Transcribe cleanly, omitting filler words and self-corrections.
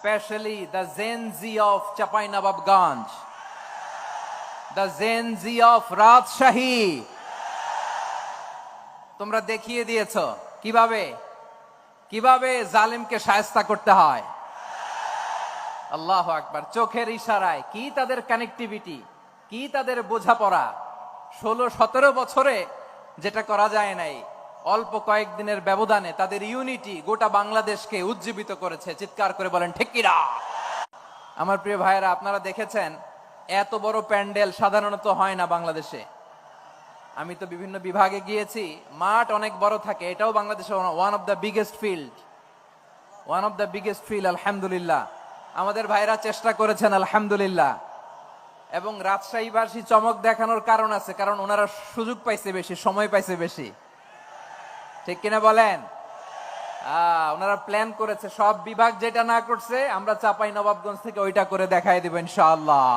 especially the Gen Z of Chapainababganj, the Gen Z of Rajshahi. তোমরা দেখিয়ে দিয়েছো কিভাবে কিভাবে জালিমকে শায়েস্তা করতে হয়। আল্লাহু আকবার। চোখের ইশারায় কি তাদের কানেক্টিভিটি, কি তাদের বোঝাপড়া। 16-17 বছরে যেটা করা যায় নাই, অল্প কয়েকদিনের ব্যবধানে তাদের ইউনিটি গোটা বাংলাদেশকে উজ্জীবিত করেছে। চিৎকার করে বলেন ঠিক কিনা। আমার প্রিয় ভাইয়েরা, আপনারা দেখেছেন এত বড় প্যান্ডেল সাধারণত হয় না বাংলাদেশে। আমি তো বিভিন্ন বিভাগে গিয়েছি, মাঠ অনেক বড় থাকে। এটাও বাংলাদেশে one of the biggest field. আলহামদুলিল্লাহ, আমাদের ভাইরা চেষ্টা করেছেন আলহামদুলিল্লাহ। এবং রাজশাহীবাসী চমক দেখানোর কারণ আছে, কারণ ওনারা সুযোগ পাইছে বেশি, সময় পাইছে বেশি। ঠিক কিনা বলেন? ওনারা প্ল্যান করেছে। সব বিভাগ যেটা না করছে আমরা চাঁপাইনবাবগঞ্জ থেকে ওইটা করে দেখাই দেব ইনশাআল্লাহ।